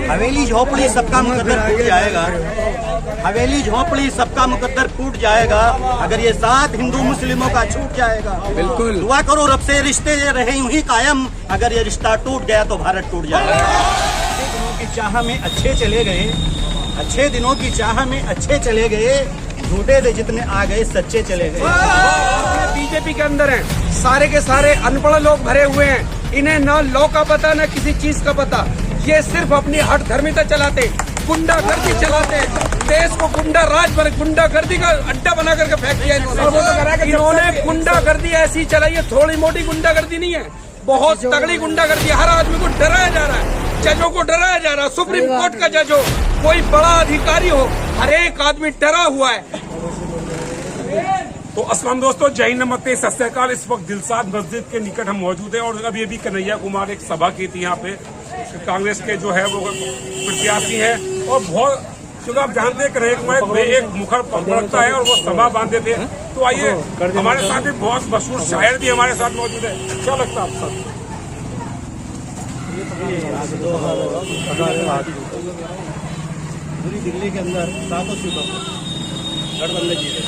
हवेली झोपड़ी सबका मुकद्दर टूट जाएगा। हवेली झोपड़ी सबका मुकद्दर टूट जाएगा अगर ये साथ हिंदू मुस्लिमों का छूट जाएगा। बिल्कुल दुआ करो रब से रिश्ते रहे यूं ही कायम, अगर ये रिश्ता टूट गया तो भारत टूट जाएगा। अच्छे दिनों की चाह में अच्छे चले गए, अच्छे दिनों की चाह में अच्छे चले गए, झूठे थे जितने आ गए सच्चे चले गए। बीजेपी के अंदर हैं, सारे के सारे अनपढ़ लोग भरे हुए हैं, इन्हें न लॉ का पता न किसी चीज का पता। ये सिर्फ अपनी हठ धर्मिता चलाते, गुंडागर्दी चलाते, देश को गुंडागर्दी का अड्डा बना करके फेंक दिया इन्होंने। गुंडागर्दी ऐसी चलाई है, थोड़ी मोटी गुंडागर्दी नहीं है, बहुत तगड़ी गुंडागर्दी। हर आदमी को डराया जा रहा है, जजों को डराया जा रहा है, सुप्रीम कोर्ट का जज हो, कोई बड़ा अधिकारी हो, हर एक आदमी डरा हुआ है। तो अस्सलाम दोस्तों, जय हिंद, नमस्ते, सत श्री अकाल। इस वक्त दिलसाद मस्जिद के निकट हम मौजूद हैं और अभी कन्हैया कुमार एक सभा की थी यहाँ पे। कांग्रेस के जो है वो प्रत्याशी हैं और बहुत, क्योंकि आप जानते हैं कन्हैया कुमार एक मुखर रखता है और वो सभा बांधते थे। तो आइए, हमारे साथ एक बहुत मशहूर शायर भी हमारे साथ मौजूद है। क्या लगता है आप सब? पूरी दिल्ली के अंदर 7 सीटों पर गठबंधन जीते।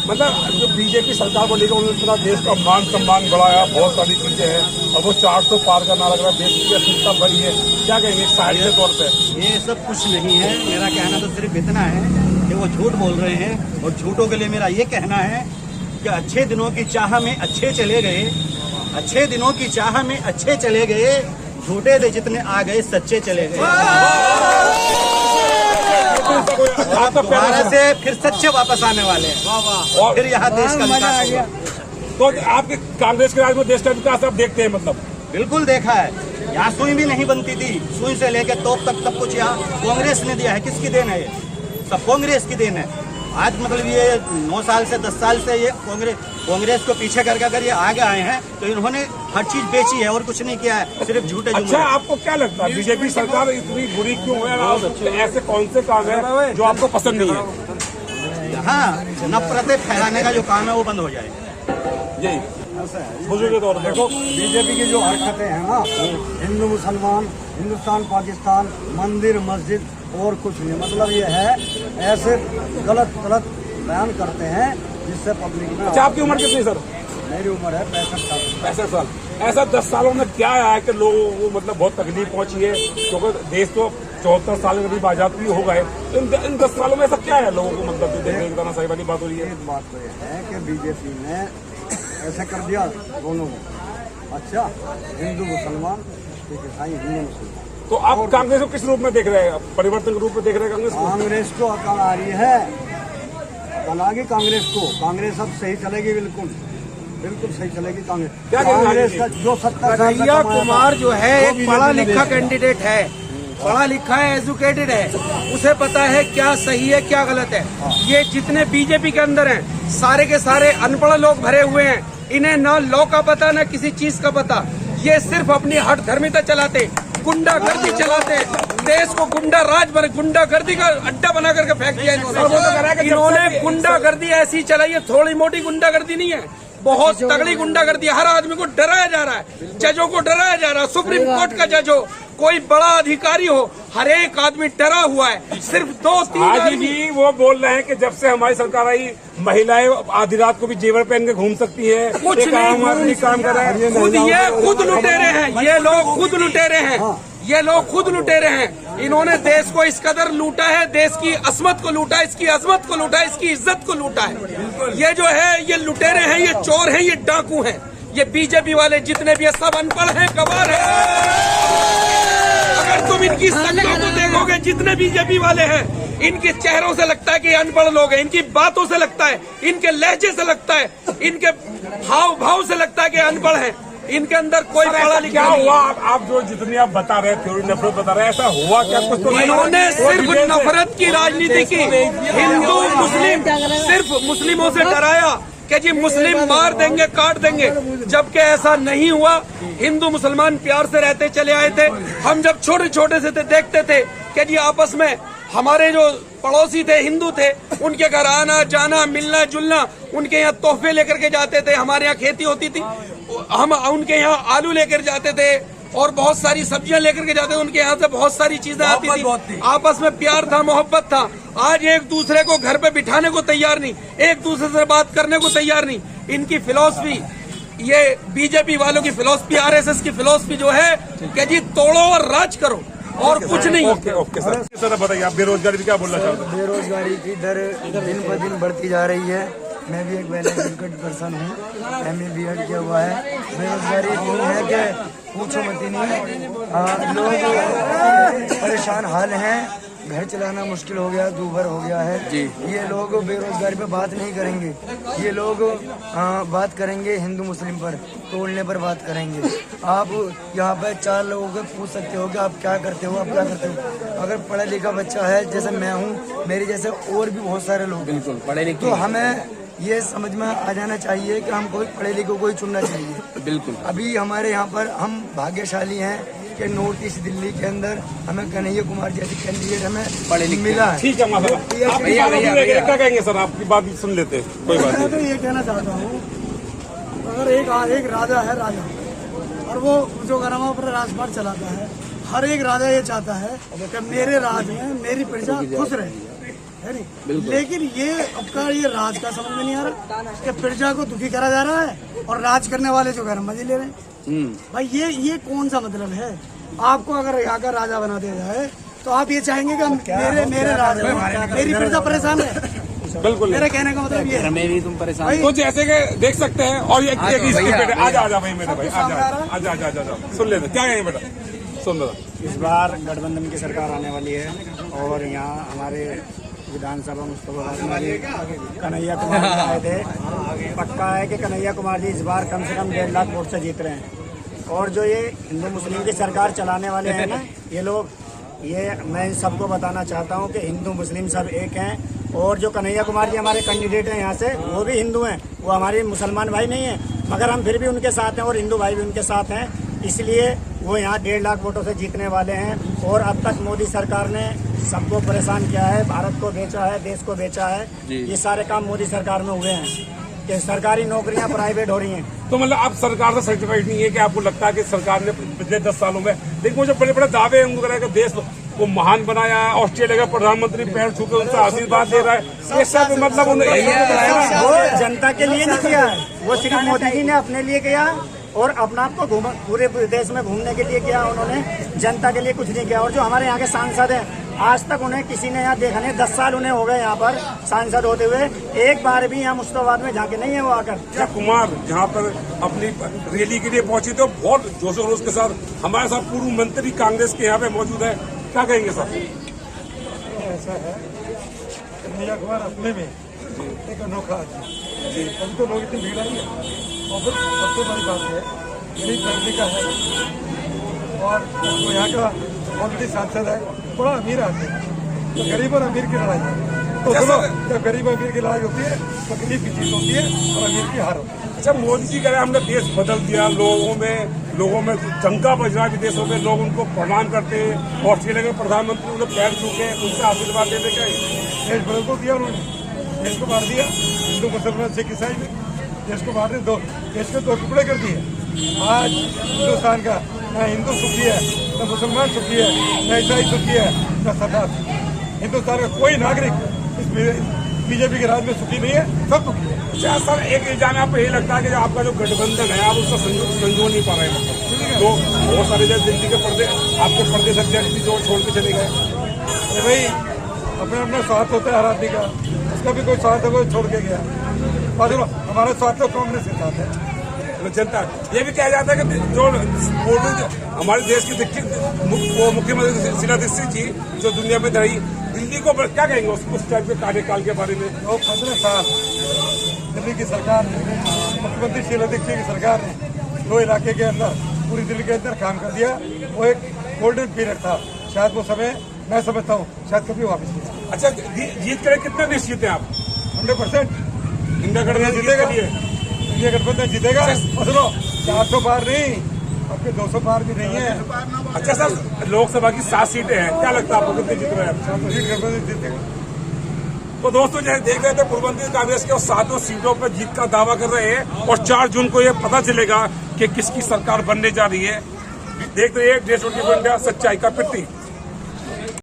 मतलब जो बीजेपी सरकार को लेकर उन्होंने पूरा देश का मान सम्मान बढ़ाया, बहुत सारी चीजें हैं और वो 400 पार करना लग रहा है, देश की अस्मिता बढ़ी है। क्या कहेंगे शायद के तौर पे? ये सब कुछ नहीं है, मेरा कहना तो सिर्फ इतना है कि वो झूठ बोल रहे हैं और झूठों के लिए मेरा ये कहना है कि अच्छे दिनों की चाह में अच्छे चले गए, अच्छे दिनों की चाह में अच्छे चले गए, झूठे थे जितने आ गए सच्चे चले गए। दोबारा से फिर सच्चे वापस आने वाले हैं और फिर यहाँ देश का विकास होगा। तो आपके कांग्रेस के राज में देश का विकास आप देखते हैं? मतलब बिल्कुल देखा है, यहाँ सुई भी नहीं बनती थी, सुई से लेकर तोप तक सब कुछ यहाँ कांग्रेस ने दिया है। किसकी देन है? ये सब कांग्रेस की देन है। आज मतलब ये 9 साल से 10 साल से ये कांग्रेस को पीछे करके अगर ये आगे आए हैं तो इन्होंने हर चीज बेची है और कुछ नहीं किया है, सिर्फ झूठे। अच्छा, आपको क्या लगता है बीजेपी सरकार इतनी बुरी क्यों है? ऐसे कौन से काम है जो आपको पसंद नहीं है? यहाँ नफरतें फैलाने का जो काम है वो बंद हो जाए। यही बुजुर्ग तौर देखो, बीजेपी की जो हरकतें हैं ना, हिंदू मुसलमान, हिंदुस्तान पाकिस्तान, मंदिर मस्जिद और कुछ नहीं, मतलब ये है ऐसे गलत बयान करते हैं जिससे पब्लिक में। अच्छा, आपकी उम्र कितनी सर? मेरी उम्र है 65 साल। 65 साल। ऐसा 10 सालों में क्या आया है कि लोगों को मतलब बहुत तकलीफ पहुंची है? क्योंकि देश तो 74 साल के करीब आजादी हो गए, इन 10 सालों में ऐसा क्या है लोगों को? मतलब जो देखने की सही वाली बात हो रही है। एक बात तो ये है कि बीजेपी ने ऐसा कर दिया दोनों को। अच्छा, हिंदू मुसलमान, ठीक है, हिंदू मुसलमान। तो आप कांग्रेस को किस रूप में देख रहे हैं? परिवर्तन के रूप में देख रहे हैं कांग्रेस को? कांग्रेस को अकल आ रही है, अकल आ गई कांग्रेस को। कांग्रेस अब सही चलेगी, बिल्कुल सही चलेगी कांग्रेस। क्या कांग्रेस का जो 70 कन्हैया कुमार जो है एक पढ़ा लिखा कैंडिडेट है, पढ़ा लिखा है, एजुकेटेड है, उसे पता है क्या सही है क्या गलत है। ये जितने बीजेपी के अंदर हैं, सारे के सारे अनपढ़ लोग भरे हुए हैं, इन्हें न लॉ का पता न किसी चीज का पता। ये सिर्फ अपनी हठ धर्मिता चलाते, गुंडागर्दी चलाते, देश को गुंडागर्दी का अड्डा बना करके फेंक दिया इन्होंने। गुंडागर्दी ऐसी चलाई है, थोड़ी मोटी गुंडागर्दी नहीं है, बहुत तगड़ी गुंडागर्दी। हर आदमी को डराया जा रहा है, जजों को डराया जा रहा है, सुप्रीम कोर्ट का जज हो, कोई बड़ा अधिकारी हो, हर एक आदमी डरा हुआ है। सिर्फ 2-3 आदमी वो बोल रहे हैं कि जब से हमारी सरकार आई, महिलाएं आधी रात को भी जेवर पहन के घूम सकती है। कुछ नहीं काम कर रहे हैं, खुद लुटेरे हैं ये लोग, खुद लुटेरे हैं ये लोग, खुद लुटेरे हैं। इन्होंने देश को इस कदर लूटा है, देश की असमत को लूटा, इसकी अजमत को लूटा, इसकी इज्जत को लूटा है। ये जो है ये लुटेरे हैं, ये चोर हैं, ये डाकू हैं। ये बीजेपी वाले जितने भी सब अनपढ़ हैं, गवार हैं। अगर तुम इनकी शक्लों को देखोगे, जितने बीजेपी वाले हैं, इनके चेहरों से लगता है कि अनपढ़ लोग हैं, इनकी बातों से लगता है, इनके लहजे से लगता है, इनके हाव भाव से लगता है कि अनपढ़ हैं। इनके अंदर कोई पढ़ा लिखा क्या हुआ? आप जो जितनी आप बता रहे थे, नफरत बता रहे हैं, ऐसा हुआ क्या? कुछ तो इन्होंने सिर्फ नफरत की राजनीति की, हिंदू मुस्लिम, सिर्फ मुस्लिमों से डराया कि जी मुस्लिम मार देंगे, काट देंगे, जबकि ऐसा नहीं हुआ। हिंदू मुसलमान प्यार से रहते चले आए थे। हम जब छोटे छोटे से थे, देखते थे कि जी आपस में हमारे जो पड़ोसी थे, हिंदू थे, उनके घर आना जाना, मिलना जुलना, उनके यहाँ तोहफे लेकर के जाते थे, हमारे यहाँ खेती होती थी, हम उनके यहाँ आलू लेकर जाते थे, और बहुत सारी सब्जियां लेकर के जाते थे, उनके यहाँ से बहुत सारी चीजें आती थी, आपस में प्यार था, मोहब्बत था। आज एक दूसरे को घर पे बिठाने को तैयार नहीं, एक दूसरे से बात करने को तैयार नहीं। इनकी फिलॉसफी, ये बीजेपी वालों की फिलॉसफी, आरएसएस की फिलॉसफी जो है कि जी तोड़ो और राज करो और कुछ नहीं। ओके सर बताइए, आप बेरोजगारी भी क्या बोलना चाहते हैं? बेरोजगारी की दर दिन ब दिन बढ़ती जा रही है। मैं भी एक वेल एजुकेटेड पर्सन हूँ, MA BEd किया हुआ है। बेरोजगारी इतनी है कि पूछो मत ही नहीं। लोग परेशान हाल हैं, घर चलाना मुश्किल हो गया, दूभर हो गया है जी। ये लोग बेरोजगारी पे बात नहीं करेंगे, ये लोग बात करेंगे हिंदू मुस्लिम पर, तोड़ने पर बात करेंगे। आप यहाँ पे 4 लोगों को पूछ सकते हो कि आप क्या करते हो, आप क्या करते हो। अगर पढ़ा लिखा बच्चा है, जैसे मैं हूँ, मेरे जैसे और भी बहुत सारे लोग, बिल्कुल पढ़े लिखे, तो हमें ये समझ में आ जाना चाहिए कि हम कोई पढ़े लिखे को ही चुनना चाहिए। बिल्कुल अभी हमारे यहाँ पर हम भाग्यशाली हैं कि नॉर्थ ईस्ट दिल्ली के अंदर हमें कन्हैया कुमार जैसे कैंडिडेट हमें मिला है। ठीक है माशाल्लाह, आप क्या कहेंगे सर? आपकी बात भी सुन लेते हैं, कोई बात नहीं। मैं तो ये कहना चाहता हूँ, अगर एक राजा है, राजा, और वो जो गरमा पर राजपाट चलाता है, हर एक राजा ये चाहता है कि मेरे राज में मेरी प्रजा खुश रहे, है नहीं। लेकिन ये आपका ये राज का समझ में नहीं आ रहा कि प्रजा को दुखी करा जा रहा है और राज करने वाले जो घर मजे ले रहे हैं। भाई ये कौन सा मतलब है? आपको अगर यहाँ का राजा बना दिया जाए तो आप ये चाहेंगे कि मेरे राज में मेरी प्रजा परेशान है? बिल्कुल, मेरे कहने का मतलब ये है, मैं भी तुम परेशान। तो जैसे कि देख सकते हैं, और ये आजा भाई मेरे भाई, आजा सुन लेते क्या कहेंगे बेटा, सुन लो। इस बार गठबंधन की सरकार आने वाली है और यहाँ हमारे विधानसभा मुस्तफाबाद में कन्हैया कुमार जी आए थे। पक्का है कि कन्हैया कुमार जी इस बार कम से कम 1.5 लाख वोट से जीत रहे हैं। और जो ये हिंदू मुस्लिम की सरकार चलाने वाले हैं ना, ये लोग, ये मैं इन सबको बताना चाहता हूँ कि हिंदू मुस्लिम सब एक हैं। और जो कन्हैया कुमार जी हमारे कैंडिडेट हैं यहाँ से, वो भी हिंदू हैं, वो हमारे मुसलमान भाई नहीं हैं, मगर हम फिर भी उनके साथ हैं और हिंदू भाई भी उनके साथ हैं। इसलिए वो यहाँ 1.5 लाख वोटों से जीतने वाले हैं। और अब तक मोदी सरकार ने सबको परेशान किया है, भारत को बेचा है, देश को बेचा है। ये सारे काम मोदी सरकार में हुए हैं कि सरकारी नौकरियां प्राइवेट हो रही हैं। तो मतलब आप सरकार से सर्टिफाइड नहीं है कि आपको लगता है कि सरकार ने पिछले 10 सालों में, लेकिन मुझे बड़े बड़े दावे हैं कि देश को महान बनाया है, ऑस्ट्रेलिया का प्रधानमंत्री पैर छू के उनसे आशीर्वाद दे रहा है, ये सब मतलब वो जनता के लिए नहीं किया है, वो सिर्फ मोदी जी ने अपने लिए किया और अपना आप को पूरे देश में घूमने के लिए किया उन्होंने, जनता के लिए कुछ नहीं किया। और जो हमारे यहाँ के सांसद हैं, आज तक उन्हें किसी ने यहाँ देखा नहीं। 10 साल उन्हें हो गए यहाँ पर सांसद होते हुए, एक बार भी यहाँ मुस्तफाबाद में जाके नहीं है वो आकर। कुमार जहाँ पर अपनी रैली के लिए पहुंची तो बहुत जोश खरोश के साथ हमारे साथ पूर्व मंत्री कांग्रेस के यहाँ पे मौजूद है, क्या कहेंगे सर? ऐसा है, कन्हैया कुमार अपने में एक अनोखा आदमी जी, हम तो लोग इतनी भीड़ आई है। और फिर सबसे बड़ी बात है, गरीब फैमिली का है और वो यहाँ का ऑलरेडी सांसद है, बड़ा अमीर आदमी है। तो गरीब और अमीर की लड़ाई है, तो सुनो, जब गरीब और अमीर की लड़ाई होती है तो गरीब की जीत होती है और अमीर की हार होती है। अच्छा, मोदी जी कह रहे हैं हमने देश बदल दिया, लोगों में जंका बज रहा है, विदेशों में लोग उनको प्रणाम करते हैं, ऑस्ट्रेलिया के प्रधानमंत्री उन्हें पैर छूके उनसे आशीर्वाद देते। क्या देश बदल तो दिया उन्होंने, देश को मार दिया, हिंदू मुसलमान सिख ईसाई में देश को मार दो, देश के 2 टुकड़े कर दिए। आज हिंदुस्तान का न हिंदू सुखी है, न मुसलमान सुखी है, न ईसाई सुखी है, न सरदार। हिंदुस्तान का कोई नागरिक इस बीजेपी के राज में सुखी नहीं है, सब सुखी है। अच्छा सर, एक इल्जाम आपको ये लगता है कि आपका जो गठबंधन है आप उसका संजो नहीं पा रहे हैं, तो बहुत सारे जैसे दिल्ली के पर्दे आपके प्रदेश अध्यक्ष भी जो छोड़ के चले गए। अरे भाई, अपना अपना स्वार्थ होता है हर आदमी का, उसका भी कोई स्वार्थ है, कोई छोड़ के गया। और हमारा स्वार्थ तो कांग्रेस के साथ है। जनता ये भी कहा जाता है कि जो हमारे देश की मुख्यमंत्री शीला दीक्षित जी जो दुनिया में रही, दिल्ली को क्या कहेंगे उस टाइप के कार्यकाल के बारे में? 15 साल दिल्ली की सरकार ने, मुख्यमंत्री शीला दीक्षित की सरकार ने 2 इलाके के अंदर, पूरी दिल्ली के अंदर काम कर दिया। वो एक गोल्डन पीरियड था, शायद वो समय मैं समझता हूँ शायद कभी वापस नहीं। अच्छा, जीत कर कितना निश्चित है आप? 100% इंडिया गठबंधन जीतेगा, इंडिया गठबंधन जीतेगा। सुनो, 400 पार नहीं, आपके 200 पार भी नहीं है। अच्छा सर, लोकसभा की 7 सीटें हैं, क्या लगता है आपको कितने जीत रहे हैं? 700 सीट गठबंधन जीतेगा। तो दोस्तों जैसे देख रहे थे, पूर्व मंत्री कांग्रेस के 7 सीटों पर जीत का दावा कर रहे हैं और 4 जून को ये पता चलेगा कि किसकी सरकार बनने जा रही है। देखते रहिए देश इंडिया, सच्चाई का प्रतीक।